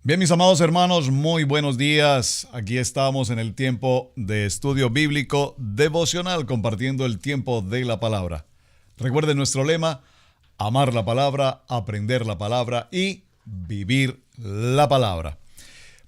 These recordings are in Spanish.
Bien, mis amados hermanos, muy buenos días. Aquí estamos en el tiempo de estudio bíblico devocional, compartiendo el tiempo de la palabra. Recuerden nuestro lema: amar la palabra, aprender la palabra y vivir la palabra.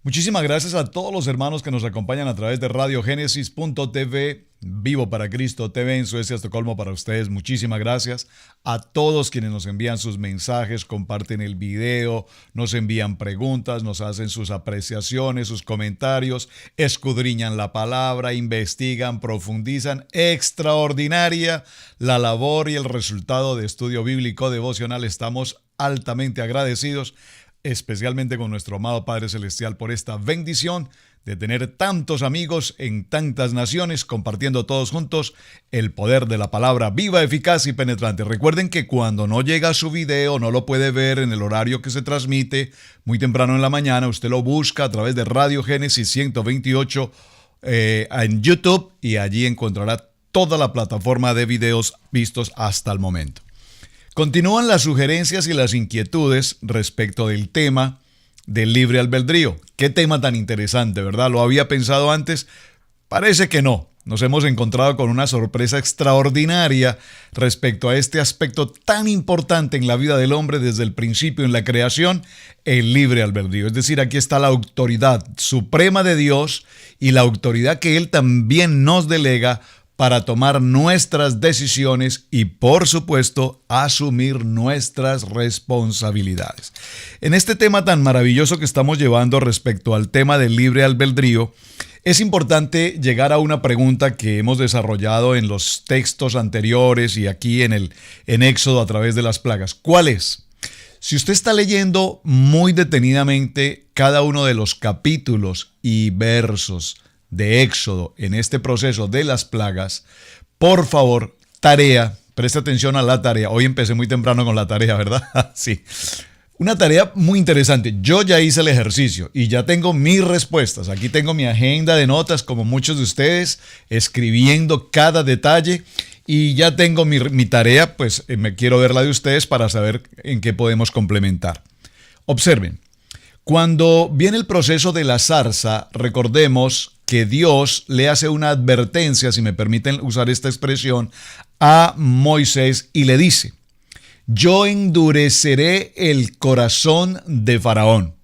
Muchísimas gracias a todos los hermanos que nos acompañan a través de radiogénesis.tv, Vivo para Cristo TV en Suecia, Estocolmo para ustedes. Muchísimas gracias a todos quienes nos envían sus mensajes, comparten el video, nos envían preguntas, nos hacen sus apreciaciones, sus comentarios, escudriñan la palabra, investigan, profundizan. Extraordinaria la labor y el resultado de estudio bíblico devocional. Estamos altamente agradecidos, especialmente con nuestro amado Padre Celestial, por esta bendición de tener tantos amigos en tantas naciones, compartiendo todos juntos el poder de la palabra viva, eficaz y penetrante. Recuerden que cuando no llega su video, no lo puede ver en el horario que se transmite, muy temprano en la mañana, usted lo busca a través de Radio Génesis 128 en YouTube, y allí encontrará toda la plataforma de videos vistos hasta el momento. Continúan las sugerencias y las inquietudes respecto del tema del libre albedrío. Qué tema tan interesante, ¿verdad? ¿Lo había pensado antes? Parece que no. Nos hemos encontrado con una sorpresa extraordinaria respecto a este aspecto tan importante en la vida del hombre desde el principio en la creación, el libre albedrío. Es decir, aquí está la autoridad suprema de Dios y la autoridad que Él también nos delega para tomar nuestras decisiones y, por supuesto, asumir nuestras responsabilidades. En este tema tan maravilloso que estamos llevando respecto al tema del libre albedrío, es importante llegar a una pregunta que hemos desarrollado en los textos anteriores y aquí en Éxodo a través de las plagas. ¿Cuál es? Si usted está leyendo muy detenidamente cada uno de los capítulos y versos de Éxodo en este proceso de las plagas, por favor, preste atención a la tarea. Hoy empecé muy temprano con la tarea, ¿verdad? Sí. Una tarea muy interesante. Yo ya hice el ejercicio y ya tengo mis respuestas. Aquí tengo mi agenda de notas, como muchos de ustedes, escribiendo cada detalle, y ya tengo mi tarea, pues me quiero ver la de ustedes para saber en qué podemos complementar. Observen. Cuando viene el proceso de la zarza, recordemos que Dios le hace una advertencia, si me permiten usar esta expresión, a Moisés y le dice: yo endureceré el corazón de Faraón.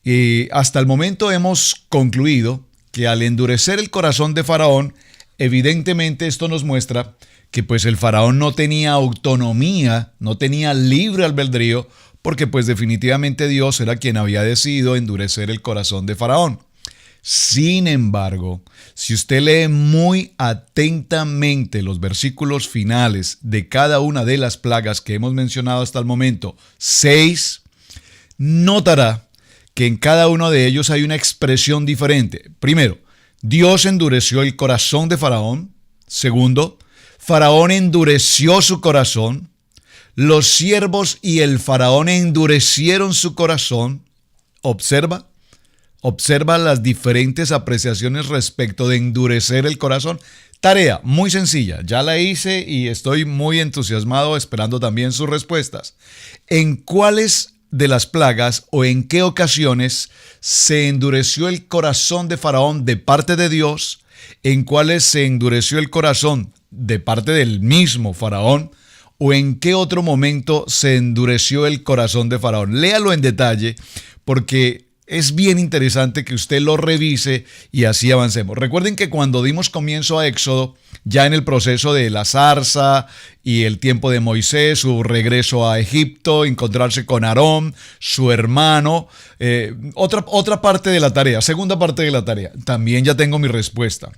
Y hasta el momento hemos concluido que al endurecer el corazón de Faraón, evidentemente esto nos muestra que pues el Faraón no tenía autonomía, no tenía libre albedrío, porque pues definitivamente Dios era quien había decidido endurecer el corazón de Faraón. Sin embargo, si usted lee muy atentamente los versículos finales de cada una de las plagas que hemos mencionado hasta el momento, 6, notará que en cada uno de ellos hay una expresión diferente. Primero, Dios endureció el corazón de Faraón. Segundo, Faraón endureció su corazón. Los siervos y el Faraón endurecieron su corazón. Observa las diferentes apreciaciones respecto de endurecer el corazón. Tarea muy sencilla, ya la hice y estoy muy entusiasmado esperando también sus respuestas. ¿En cuáles de las plagas o en qué ocasiones se endureció el corazón de Faraón de parte de Dios? ¿En cuáles se endureció el corazón de parte del mismo Faraón? ¿O en qué otro momento se endureció el corazón de Faraón? Léalo en detalle, porque es bien interesante que usted lo revise y así avancemos. Recuerden que cuando dimos comienzo a Éxodo, ya en el proceso de la zarza y el tiempo de Moisés, su regreso a Egipto, encontrarse con Aarón, su hermano, otra parte de la tarea, segunda parte de la tarea, también ya tengo mi respuesta.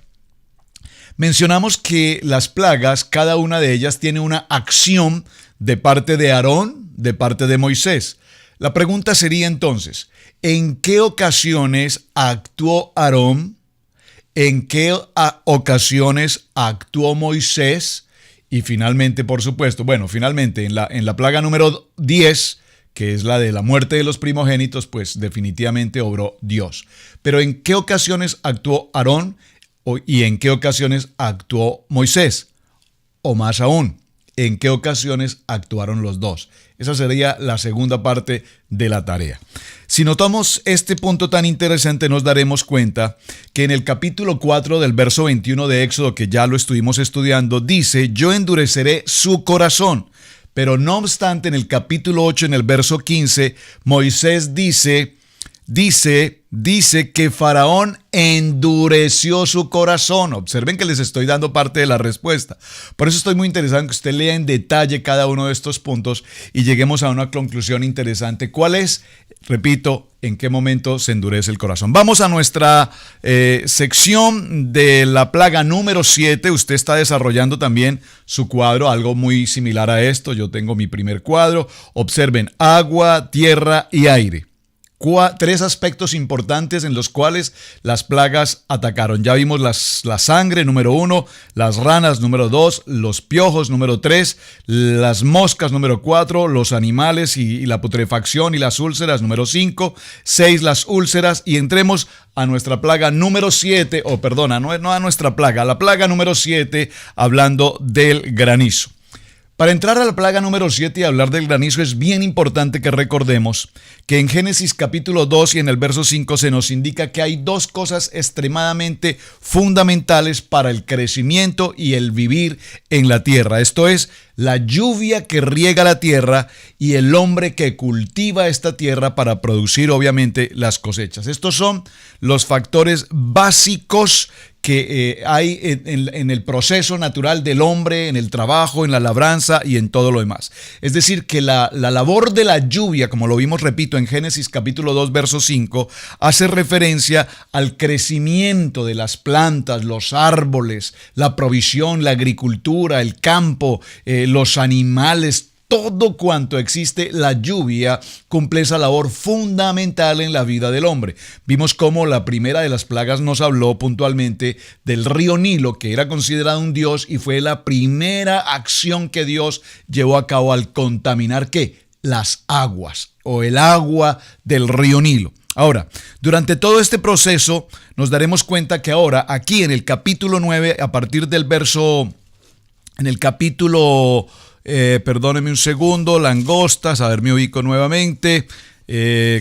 Mencionamos que las plagas, cada una de ellas tiene una acción de parte de Aarón, de parte de Moisés. La pregunta sería entonces: ¿en qué ocasiones actuó Aarón? ¿En qué ocasiones actuó Moisés? Y finalmente, por supuesto, en la plaga número 10, que es la de la muerte de los primogénitos, pues definitivamente obró Dios. Pero ¿en qué ocasiones actuó Aarón? ¿Y en qué ocasiones actuó Moisés? O más aún, en qué ocasiones actuaron los dos. Esa sería la segunda parte de la tarea. Si notamos este punto tan interesante, nos daremos cuenta que en el capítulo 4 del verso 21 de Éxodo, que ya lo estuvimos estudiando, dice: yo endureceré su corazón. Pero no obstante, en el capítulo 8, en el verso 15, Moisés dice que Faraón endureció su corazón. Observen que les estoy dando parte de la respuesta. Por eso estoy muy interesado en que usted lea en detalle cada uno de estos puntos y lleguemos a una conclusión interesante. ¿Cuál es? Repito, ¿en qué momento se endurece el corazón? Vamos a nuestra sección de la plaga número 7. Usted está desarrollando también su cuadro, algo muy similar a esto. Yo tengo mi primer cuadro. Observen: agua, tierra y aire. Tres aspectos importantes en los cuales las plagas atacaron. Ya vimos la sangre, número 1, las ranas, número 2, los piojos, número 3, las moscas, número 4, los animales y la putrefacción y las úlceras, número 5, 6, las úlceras, y entremos a nuestra plaga número 7, no a nuestra plaga, a la plaga número 7, hablando del granizo. Para entrar a la plaga número 7 y hablar del granizo, es bien importante que recordemos que en Génesis capítulo 2 y en el verso 5 se nos indica que hay dos cosas extremadamente fundamentales para el crecimiento y el vivir en la tierra. Esto es, la lluvia que riega la tierra y el hombre que cultiva esta tierra para producir, obviamente, las cosechas. Estos son los factores básicos que hay en el proceso natural del hombre, en el trabajo, en la labranza y en todo lo demás. Es decir, que la labor de la lluvia, como lo vimos, repito, en Génesis capítulo 2, verso 5, hace referencia al crecimiento de las plantas, los árboles, la provisión, la agricultura, el campo, los animales. Todo cuanto existe, la lluvia cumple esa labor fundamental en la vida del hombre. Vimos cómo la primera de las plagas nos habló puntualmente del río Nilo, que era considerado un dios, y fue la primera acción que Dios llevó a cabo al contaminar, ¿qué? Las aguas, o el agua del río Nilo. Ahora, durante todo este proceso nos daremos cuenta que ahora, aquí en el capítulo 9, a partir del verso, en el capítulo... perdónenme un segundo, langostas, a ver, me ubico nuevamente.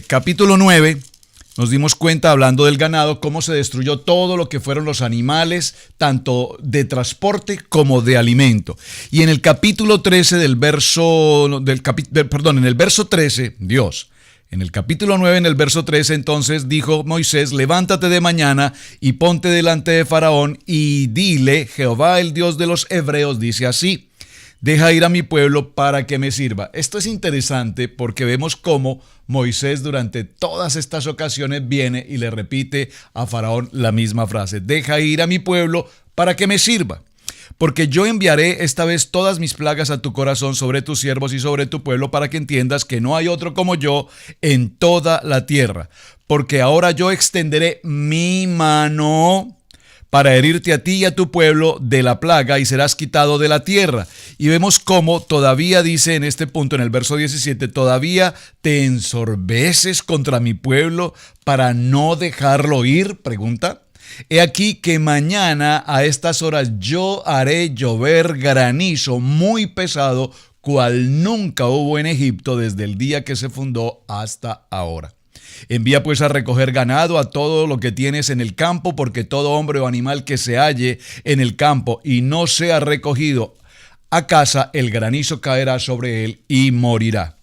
Capítulo 9, nos dimos cuenta, hablando del ganado, cómo se destruyó todo lo que fueron los animales, tanto de transporte como de alimento. Y en el capítulo 13 en el verso 13, en el capítulo 9, en el verso 13, entonces dijo Moisés: levántate de mañana y ponte delante de Faraón y dile: Jehová, el Dios de los hebreos, dice así: deja ir a mi pueblo para que me sirva. Esto es interesante porque vemos cómo Moisés durante todas estas ocasiones viene y le repite a Faraón la misma frase: deja ir a mi pueblo para que me sirva. Porque yo enviaré esta vez todas mis plagas a tu corazón, sobre tus siervos y sobre tu pueblo, para que entiendas que no hay otro como yo en toda la tierra. Porque ahora yo extenderé mi mano para herirte a ti y a tu pueblo de la plaga, y serás quitado de la tierra. Y vemos cómo todavía dice en este punto, en el verso 17, todavía te ensorbeces contra mi pueblo para no dejarlo ir, pregunta. He aquí que mañana a estas horas yo haré llover granizo muy pesado, cual nunca hubo en Egipto desde el día que se fundó hasta ahora. Envía pues a recoger ganado, a todo lo que tienes en el campo, porque todo hombre o animal que se halle en el campo y no sea recogido a casa, el granizo caerá sobre él y morirá.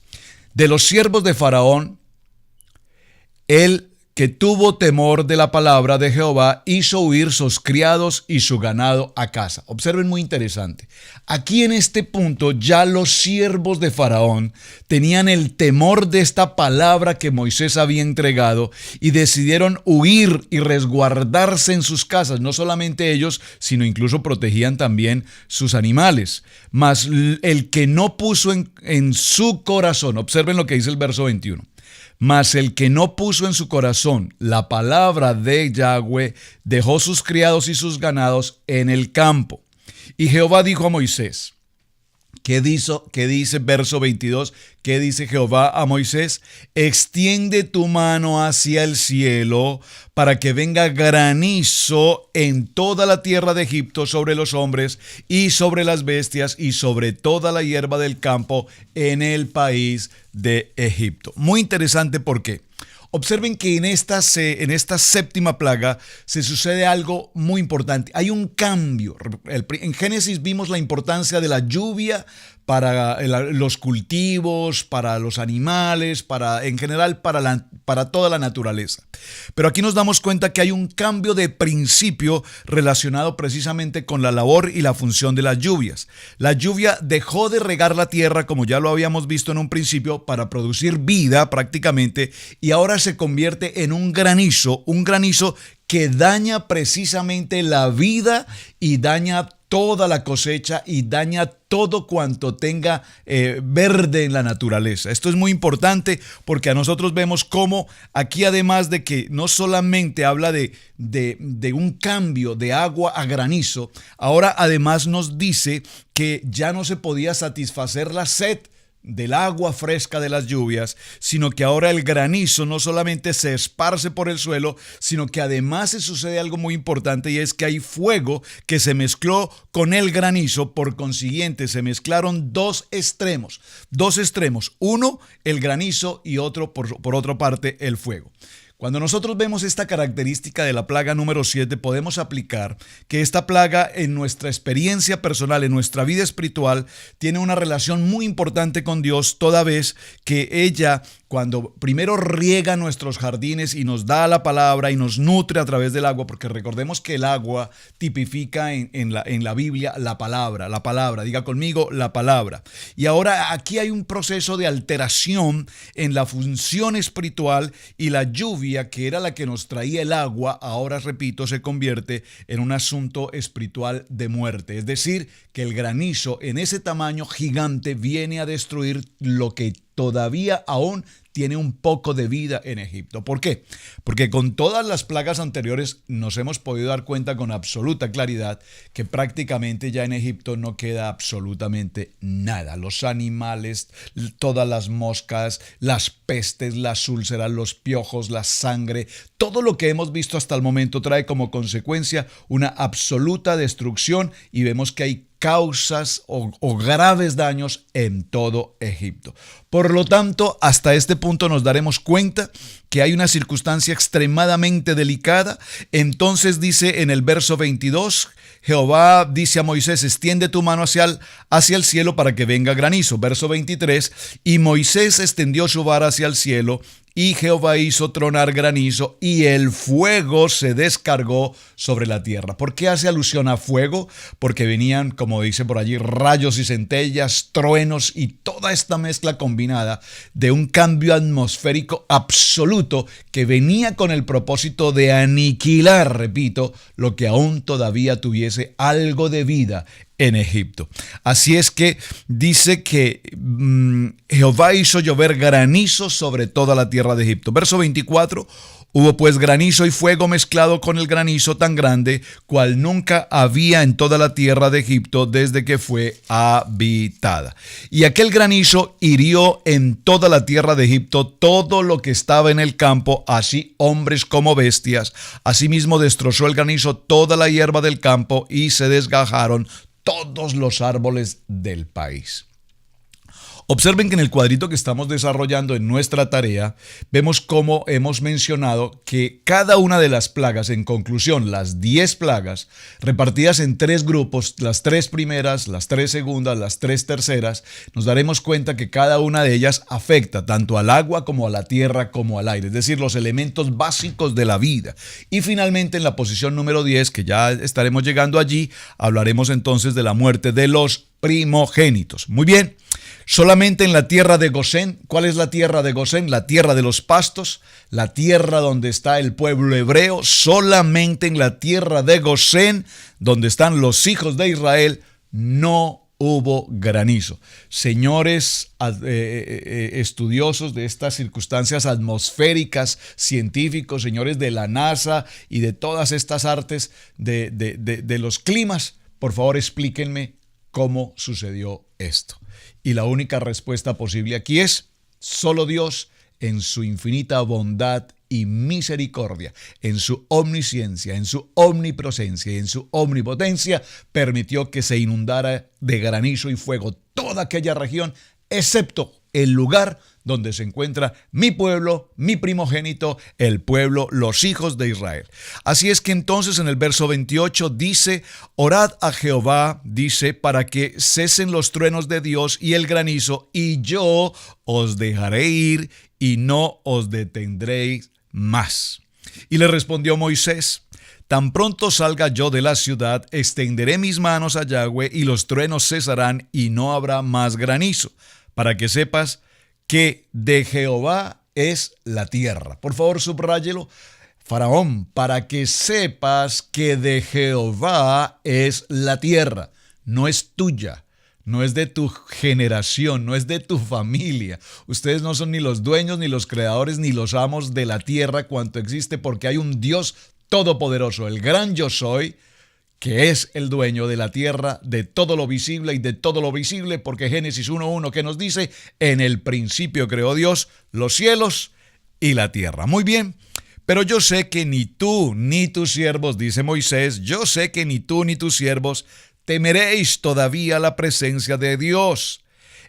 De los siervos de Faraón, él que tuvo temor de la palabra de Jehová, hizo huir sus criados y su ganado a casa. Observen, muy interesante. Aquí en este punto ya los siervos de Faraón tenían el temor de esta palabra que Moisés había entregado y decidieron huir y resguardarse en sus casas. No solamente ellos, sino incluso protegían también sus animales. Mas el que no puso en su corazón, observen lo que dice el verso 21. Mas el que no puso en su corazón la palabra de Yahweh, dejó sus criados y sus ganados en el campo. Y Jehová dijo a Moisés: ¿Qué dice verso 22? ¿Qué dice Jehová a Moisés? Extiende tu mano hacia el cielo para que venga granizo en toda la tierra de Egipto sobre los hombres y sobre las bestias y sobre toda la hierba del campo en el país de Egipto. Muy interesante porque observen que en esta séptima plaga se sucede algo muy importante. Hay un cambio. En Génesis vimos la importancia de la lluvia para los cultivos, para los animales, en general para toda la naturaleza. Pero aquí nos damos cuenta que hay un cambio de principio relacionado precisamente con la labor y la función de las lluvias. La lluvia dejó de regar la tierra, como ya lo habíamos visto en un principio, para producir vida prácticamente, y ahora se convierte en un granizo que daña precisamente la vida y daña toda la cosecha y daña todo cuanto tenga verde en la naturaleza. Esto es muy importante porque a nosotros vemos cómo aquí, además de que no solamente habla de un cambio de agua a granizo, ahora además nos dice que ya no se podía satisfacer la sed del agua fresca de las lluvias, sino que ahora el granizo no solamente se esparce por el suelo, sino que además se sucede algo muy importante, y es que hay fuego que se mezcló con el granizo. Por consiguiente se mezclaron dos extremos, uno el granizo y otro por otra parte el fuego. Cuando nosotros vemos esta característica de la plaga número 7, podemos aplicar que esta plaga en nuestra experiencia personal, en nuestra vida espiritual, tiene una relación muy importante con Dios, toda vez que ella, cuando primero riega nuestros jardines y nos da la palabra y nos nutre a través del agua, porque recordemos que el agua tipifica en la Biblia la palabra, diga conmigo, la palabra. Y ahora aquí hay un proceso de alteración en la función espiritual, y la lluvia, que era la que nos traía el agua, ahora, repito, se convierte en un asunto espiritual de muerte. Es decir, que el granizo en ese tamaño gigante viene a destruir lo que todavía aún tiene un poco de vida en Egipto. ¿Por qué? Porque con todas las plagas anteriores nos hemos podido dar cuenta con absoluta claridad que prácticamente ya en Egipto no queda absolutamente nada. Los animales, todas las moscas, las pestes, las úlceras, los piojos, la sangre, todo lo que hemos visto hasta el momento trae como consecuencia una absoluta destrucción, y vemos que hay causas o graves daños en todo Egipto. Por lo tanto, hasta este punto nos daremos cuenta que hay una circunstancia extremadamente delicada. Entonces dice en el verso 22, Jehová dice a Moisés: extiende tu mano hacia el cielo para que venga granizo. Verso 23, y Moisés extendió su vara hacia el cielo, y Jehová hizo tronar granizo, y el fuego se descargó sobre la tierra. ¿Por qué hace alusión a fuego? Porque venían, como dice por allí, rayos y centellas, truenos y toda esta mezcla combinada de un cambio atmosférico absoluto que venía con el propósito de aniquilar, repito, lo que aún todavía tuviese algo de vida en Egipto. Así es que dice que Jehová hizo llover granizo sobre toda la tierra de Egipto. Verso 24, hubo pues granizo y fuego mezclado con el granizo tan grande, cual nunca había en toda la tierra de Egipto desde que fue habitada. Y aquel granizo hirió en toda la tierra de Egipto todo lo que estaba en el campo, así hombres como bestias. Asimismo destrozó el granizo toda la hierba del campo, y se desgajaron todos los árboles del país. Observen que en el cuadrito que estamos desarrollando en nuestra tarea, vemos cómo hemos mencionado que cada una de las plagas, en conclusión, las 10 plagas, repartidas en 3 grupos, las 3 primeras, las 3 segundas, las 3 terceras, nos daremos cuenta que cada una de ellas afecta tanto al agua como a la tierra como al aire, es decir, los elementos básicos de la vida. Y finalmente, en la posición número 10, que ya estaremos llegando allí, hablaremos entonces de la muerte de los primogénitos. Muy bien. Solamente en la tierra de Gosén. ¿Cuál es la tierra de Gosén? La tierra de los pastos, la tierra donde está el pueblo hebreo. Solamente en la tierra de Gosén, donde están los hijos de Israel, no hubo granizo. Señores estudiosos de estas circunstancias atmosféricas, científicos, señores de la NASA y de todas estas artes de los climas, por favor explíquenme cómo sucedió esto? Y la única respuesta posible aquí es: solo Dios, en su infinita bondad y misericordia, en su omnisciencia, en su omnipresencia y en su omnipotencia, permitió que se inundara de granizo y fuego toda aquella región, excepto el lugar donde se encuentra mi pueblo, mi primogénito, el pueblo, los hijos de Israel. Así es que entonces en el verso 28 dice: orad a Jehová, dice, para que cesen los truenos de Dios y el granizo, y yo os dejaré ir y no os detendréis más. Y le respondió Moisés: tan pronto salga yo de la ciudad, extenderé mis manos a Yahweh y los truenos cesarán y no habrá más granizo, para que sepas que de Jehová es la tierra. Por favor, subráyelo. Faraón, para que sepas que de Jehová es la tierra. No es tuya, no es de tu generación, no es de tu familia. Ustedes no son ni los dueños, ni los creadores, ni los amos de la tierra cuanto existe, porque hay un Dios todopoderoso, el gran yo soy, que es el dueño de la tierra, de todo lo visible y de todo lo visible, porque Génesis 1:1 que nos dice: en el principio creó Dios los cielos y la tierra. Muy bien, pero yo sé que ni tú ni tus siervos, dice Moisés, yo sé que ni tú ni tus siervos temeréis todavía la presencia de Dios.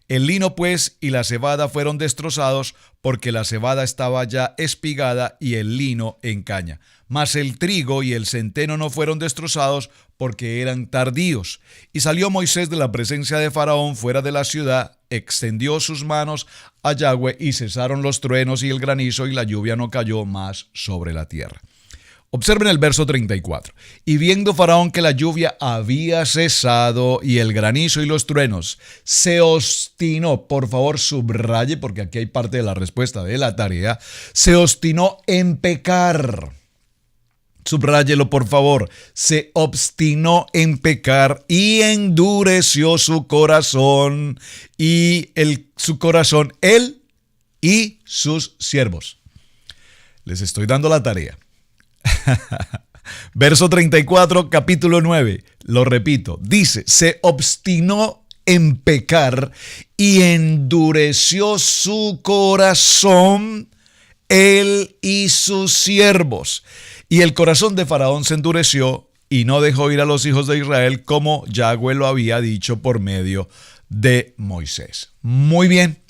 El lino pues y la cebada fueron destrozados, porque la cebada estaba ya espigada y el lino en caña. Mas el trigo y el centeno no fueron destrozados, porque eran tardíos. Y salió Moisés de la presencia de Faraón fuera de la ciudad, extendió sus manos a Yahweh, y cesaron los truenos y el granizo, y la lluvia no cayó más sobre la tierra. Observen el verso 34. Y viendo Faraón que la lluvia había cesado y el granizo y los truenos, se obstinó. Por favor, subraye, porque aquí hay parte de la respuesta de la tarea. Se obstinó en pecar. Subráyelo, por favor. Se obstinó en pecar y endureció su corazón. Su corazón, él y sus siervos. Les estoy dando la tarea. Verso 34, capítulo 9, lo repito, dice: se obstinó en pecar y endureció su corazón, él y sus siervos. Y el corazón de Faraón se endureció y no dejó ir a los hijos de Israel, como Yahweh lo había dicho por medio de Moisés. Muy bien,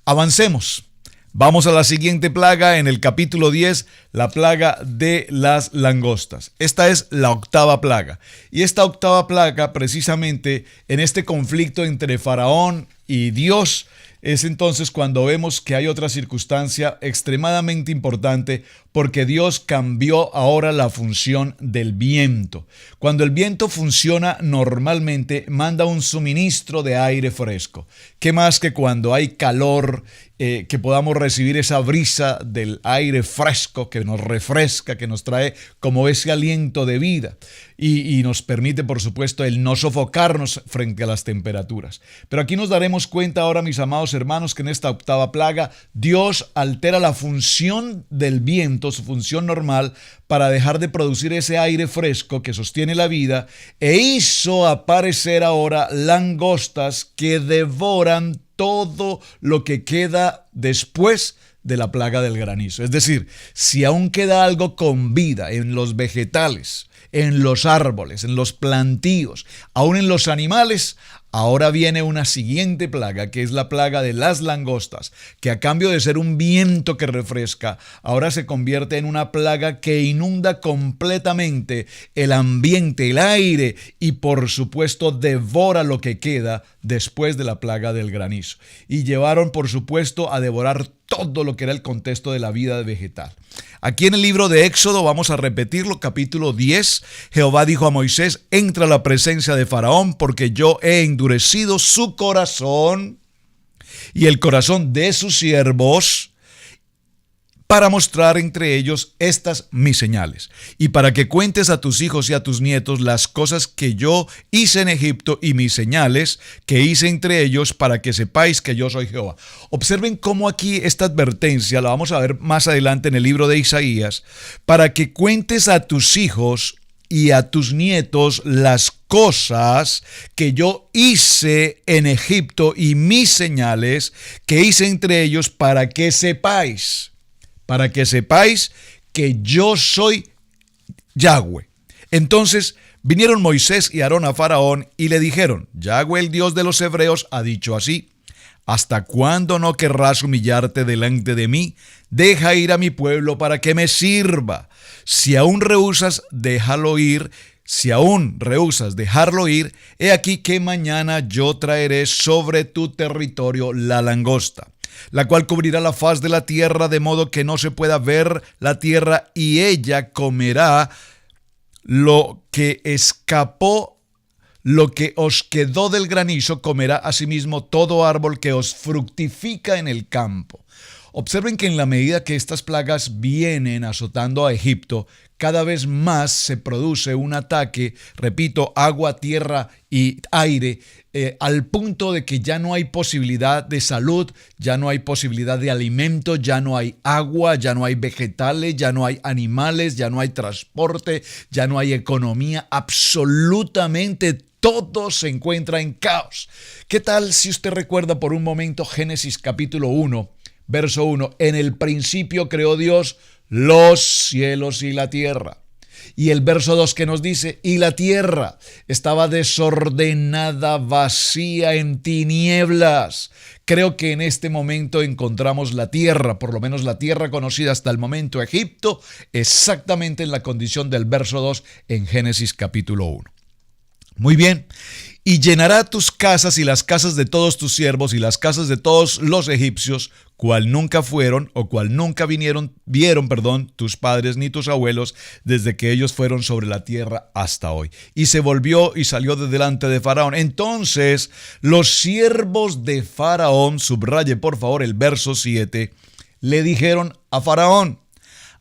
avancemos. Vamos a la siguiente plaga en el capítulo 10, la plaga de las langostas. Esta es la octava plaga. Y esta octava plaga, precisamente en este conflicto entre Faraón y Dios, es entonces cuando vemos que hay otra circunstancia extremadamente importante, porque Dios cambió ahora la función del viento. Cuando el viento funciona normalmente, manda un suministro de aire fresco. ¿Qué más que cuando hay calor, que podamos recibir esa brisa del aire fresco que nos refresca, que nos trae como ese aliento de vida y nos permite, por supuesto, el no sofocarnos frente a las temperaturas? Pero aquí nos daremos cuenta ahora, mis amados hermanos, que en esta octava plaga Dios altera la función del viento, su función normal, para dejar de producir ese aire fresco que sostiene la vida, e hizo aparecer ahora langostas que devoran todo lo que queda después de la plaga del granizo. Es decir, si aún queda algo con vida en los vegetales, en los árboles, en los plantíos, aún en los animales, ahora viene una siguiente plaga, que es la plaga de las langostas, que a cambio de ser un viento que refresca, ahora se convierte en una plaga que inunda completamente el ambiente, el aire, y por supuesto devora lo que queda después de la plaga del granizo. Y llevaron, por supuesto, a devorar todo lo que era el contexto de la vida vegetal. Aquí en el libro de Éxodo, vamos a repetirlo, capítulo 10, Jehová dijo a Moisés: entra a la presencia de Faraón, porque yo he endurecido su corazón y el corazón de sus siervos, para mostrar entre ellos estas mis señales, y para que cuentes a tus hijos y a tus nietos las cosas que yo hice en Egipto y mis señales que hice entre ellos, para que sepáis que yo soy Jehová. Observen cómo aquí esta advertencia la vamos a ver más adelante en el libro de Isaías: para que cuentes a tus hijos y a tus nietos las cosas que yo hice en Egipto y mis señales que hice entre ellos para que sepáis que yo soy Yahweh. Entonces vinieron Moisés y Aarón a Faraón y le dijeron: Yahweh, el Dios de los hebreos, ha dicho así: ¿hasta cuándo no querrás humillarte delante de mí? Deja ir a mi pueblo para que me sirva. Si aún rehusas dejarlo ir, he aquí que mañana yo traeré sobre tu territorio la langosta, la cual cubrirá la faz de la tierra, de modo que no se pueda ver la tierra, y ella comerá lo que escapó. Lo que os quedó del granizo comerá asimismo todo árbol que os fructifica en el campo. Observen que en la medida que estas plagas vienen azotando a Egipto, cada vez más se produce un ataque, repito, agua, tierra y aire, al punto de que ya no hay posibilidad de salud, ya no hay posibilidad de alimento, ya no hay agua, ya no hay vegetales, ya no hay animales, ya no hay transporte, ya no hay economía, absolutamente todo se encuentra en caos. ¿Qué tal si usted recuerda por un momento Génesis capítulo 1, verso 1? En el principio creó Dios los cielos y la tierra. Y el verso 2 que nos dice: y la tierra estaba desordenada, vacía, en tinieblas. Creo que en este momento encontramos la tierra, por lo menos la tierra conocida hasta el momento, Egipto, exactamente en la condición del verso 2 en Génesis capítulo 1. Muy bien. Y llenará tus casas y las casas de todos tus siervos y las casas de todos los egipcios, cual nunca fueron o cual nunca vieron tus padres ni tus abuelos, desde que ellos fueron sobre la tierra hasta hoy. Y se volvió y salió de delante de Faraón. Entonces los siervos de Faraón, subraye por favor el verso 7, le dijeron a Faraón: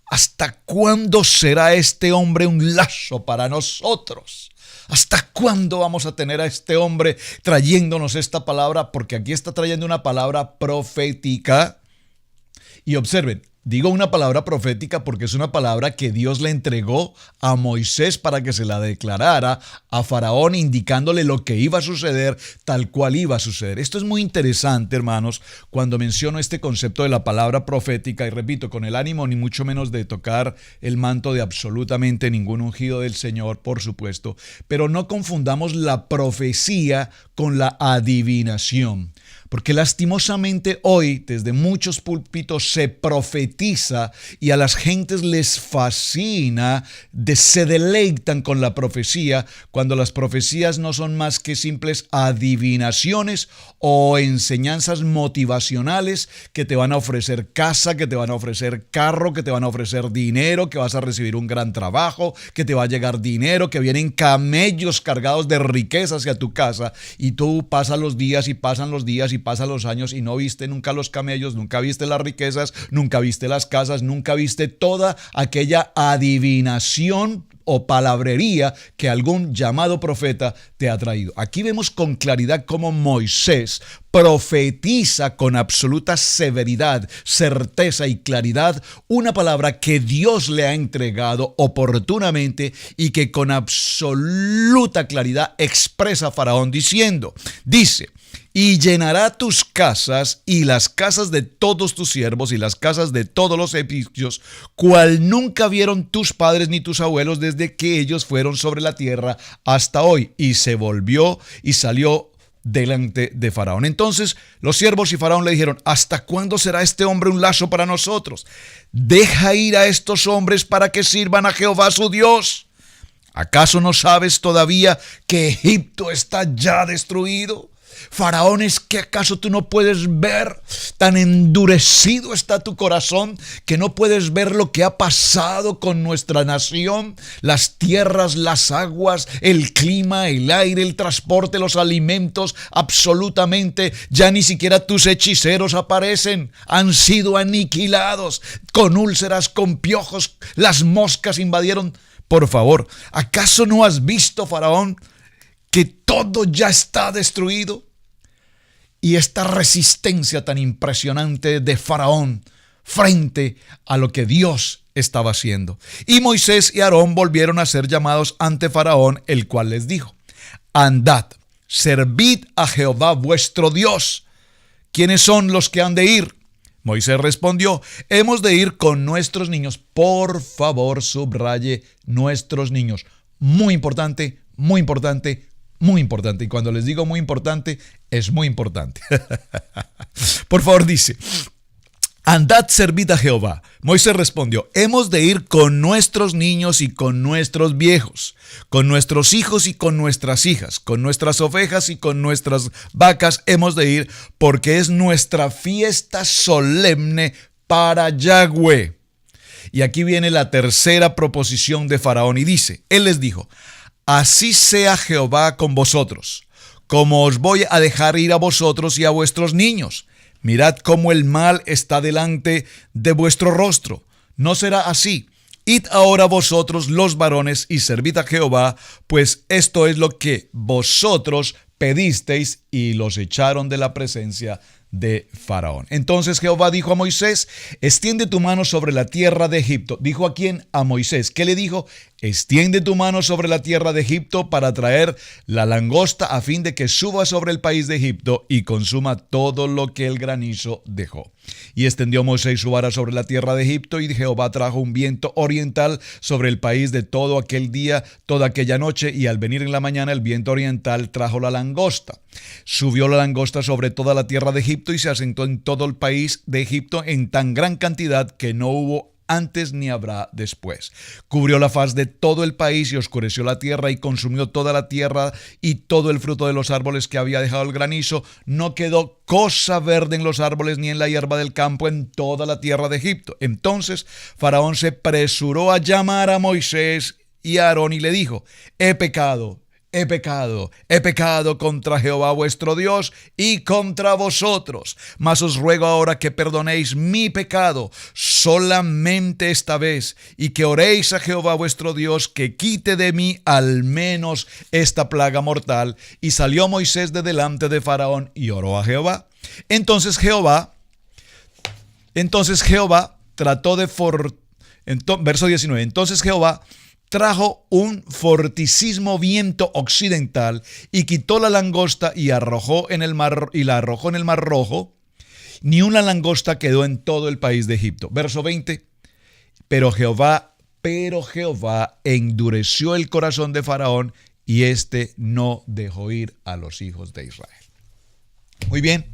¿hasta cuándo será este hombre un lazo para nosotros? ¿Hasta cuándo vamos a tener a este hombre trayéndonos esta palabra? Porque aquí está trayendo una palabra profética. Y observen, digo una palabra profética porque es una palabra que Dios le entregó a Moisés para que se la declarara a Faraón, indicándole lo que iba a suceder, tal cual iba a suceder. Esto es muy interesante, hermanos, cuando menciono este concepto de la palabra profética, y repito, con el ánimo ni mucho menos de tocar el manto de absolutamente ningún ungido del Señor, por supuesto, pero no confundamos la profecía con la adivinación. Porque lastimosamente hoy desde muchos púlpitos se profetiza y a las gentes les fascina, se deleitan con la profecía, cuando las profecías no son más que simples adivinaciones o enseñanzas motivacionales que te van a ofrecer casa, que te van a ofrecer carro, que te van a ofrecer dinero, que vas a recibir un gran trabajo, que te va a llegar dinero, que vienen camellos cargados de riquezas hacia tu casa, y tú pasan los días y pasan los días y pasan los años y no viste nunca los camellos, nunca viste las riquezas, nunca viste las casas, nunca viste toda aquella adivinación o palabrería que algún llamado profeta te ha traído. Aquí vemos con claridad cómo Moisés profetiza con absoluta severidad, certeza y claridad una palabra que Dios le ha entregado oportunamente y que con absoluta claridad expresa a Faraón diciendo, dice: y llenará tus casas y las casas de todos tus siervos y las casas de todos los egipcios, cual nunca vieron tus padres ni tus abuelos desde que ellos fueron sobre la tierra hasta hoy. Y se volvió y salió delante de Faraón. Entonces los siervos y Faraón le dijeron: ¿hasta cuándo será este hombre un lazo para nosotros? Deja ir a estos hombres para que sirvan a Jehová su Dios. ¿Acaso no sabes todavía que Egipto está ya destruido? Faraón, ¿es que acaso tú no puedes ver? Tan endurecido está tu corazón que no puedes ver lo que ha pasado con nuestra nación, las tierras, las aguas, el clima, el aire, el transporte, los alimentos, absolutamente ya ni siquiera tus hechiceros aparecen, han sido aniquilados, con úlceras, con piojos, las moscas invadieron. Por favor, ¿acaso no has visto, Faraón, que todo ya está destruido? Y esta resistencia tan impresionante de Faraón frente a lo que Dios estaba haciendo. Y Moisés y Aarón volvieron a ser llamados ante Faraón, el cual les dijo: andad, servid a Jehová vuestro Dios. ¿Quiénes son los que han de ir? Moisés respondió, hemos de ir con nuestros niños. Por favor, subraye nuestros niños. Muy importante, muy importante, muy importante. Y cuando les digo muy importante, es muy importante. Por favor, dice, andad, servid a Jehová. Moisés respondió, hemos de ir con nuestros niños y con nuestros viejos, con nuestros hijos y con nuestras hijas, con nuestras ovejas y con nuestras vacas hemos de ir, porque es nuestra fiesta solemne para Yahweh. Y aquí viene la tercera proposición de Faraón y dice, él les dijo, así sea Jehová con vosotros, como os voy a dejar ir a vosotros y a vuestros niños. Mirad cómo el mal está delante de vuestro rostro. No será así. Id ahora vosotros los varones y servid a Jehová, pues esto es lo que vosotros pedisteis, y los echaron de la presencia de Faraón. Entonces Jehová dijo a Moisés, extiende tu mano sobre la tierra de Egipto. ¿Dijo a quién? A Moisés. ¿Qué le dijo? Extiende tu mano sobre la tierra de Egipto para traer la langosta a fin de que suba sobre el país de Egipto y consuma todo lo que el granizo dejó. Y extendió Moisés su vara sobre la tierra de Egipto, y Jehová trajo un viento oriental sobre el país de todo aquel día, toda aquella noche, y al venir en la mañana el viento oriental trajo la langosta. Subió la langosta sobre toda la tierra de Egipto y se asentó en todo el país de Egipto en tan gran cantidad que no hubo antes ni habrá después. Cubrió la faz de todo el país y oscureció la tierra y consumió toda la tierra y todo el fruto de los árboles que había dejado el granizo. No quedó cosa verde en los árboles ni en la hierba del campo en toda la tierra de Egipto. Entonces Faraón se apresuró a llamar a Moisés y a Aarón y le dijo, he pecado contra Jehová vuestro Dios y contra vosotros. Mas os ruego ahora que perdonéis mi pecado solamente esta vez, y que oréis a Jehová vuestro Dios que quite de mí al menos esta plaga mortal. Y salió Moisés de delante de Faraón y oró a Jehová. Entonces Jehová trató de verso 19. Entonces Jehová trajo un fortísimo viento occidental y quitó la langosta y la arrojó en el mar Rojo. Ni una langosta quedó en todo el país de Egipto. Verso 20. Pero Jehová endureció el corazón de Faraón, y éste no dejó ir a los hijos de Israel. Muy bien,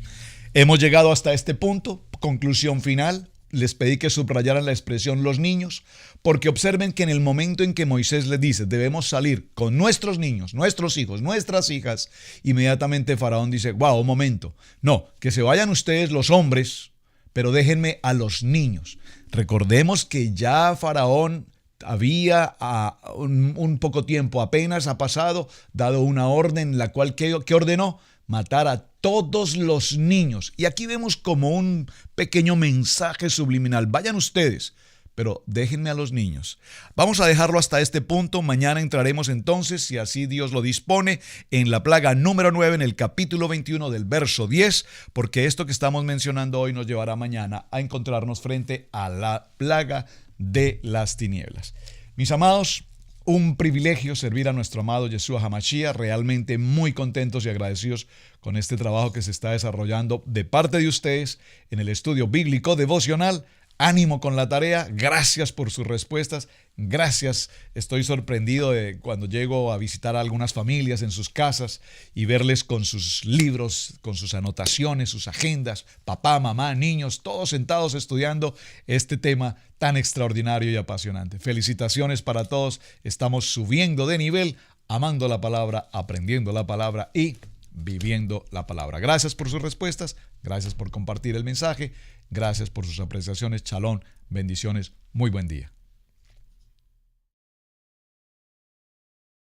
hemos llegado hasta este punto. Conclusión final. Les pedí que subrayaran la expresión los niños, porque observen que en el momento en que Moisés les dice debemos salir con nuestros niños, nuestros hijos, nuestras hijas, inmediatamente Faraón dice, wow, un momento, no, que se vayan ustedes los hombres, pero déjenme a los niños. Recordemos que ya Faraón había un poco tiempo apenas ha pasado, dado una orden en la cual ¿qué ordenó? Matar a todos los niños. Y aquí vemos como un pequeño mensaje subliminal. Vayan ustedes, pero déjenme a los niños. Vamos a dejarlo hasta este punto. Mañana entraremos entonces, si así Dios lo dispone, en la plaga número 9, en el capítulo 21 del verso 10, porque esto que estamos mencionando hoy nos llevará mañana a encontrarnos frente a la plaga de las tinieblas. Mis amados, un privilegio servir a nuestro amado Yeshua HaMashiach, realmente muy contentos y agradecidos con este trabajo que se está desarrollando de parte de ustedes en el estudio bíblico devocional. Ánimo con la tarea, gracias por sus respuestas, gracias. Estoy sorprendido de cuando llego a visitar a algunas familias en sus casas y verles con sus libros, con sus anotaciones, sus agendas, papá, mamá, niños, todos sentados estudiando este tema tan extraordinario y apasionante. Felicitaciones para todos, estamos subiendo de nivel, amando la palabra, aprendiendo la palabra y viviendo la palabra. Gracias por sus respuestas, gracias por compartir el mensaje. Gracias por sus apreciaciones. Shalom, bendiciones, muy buen día.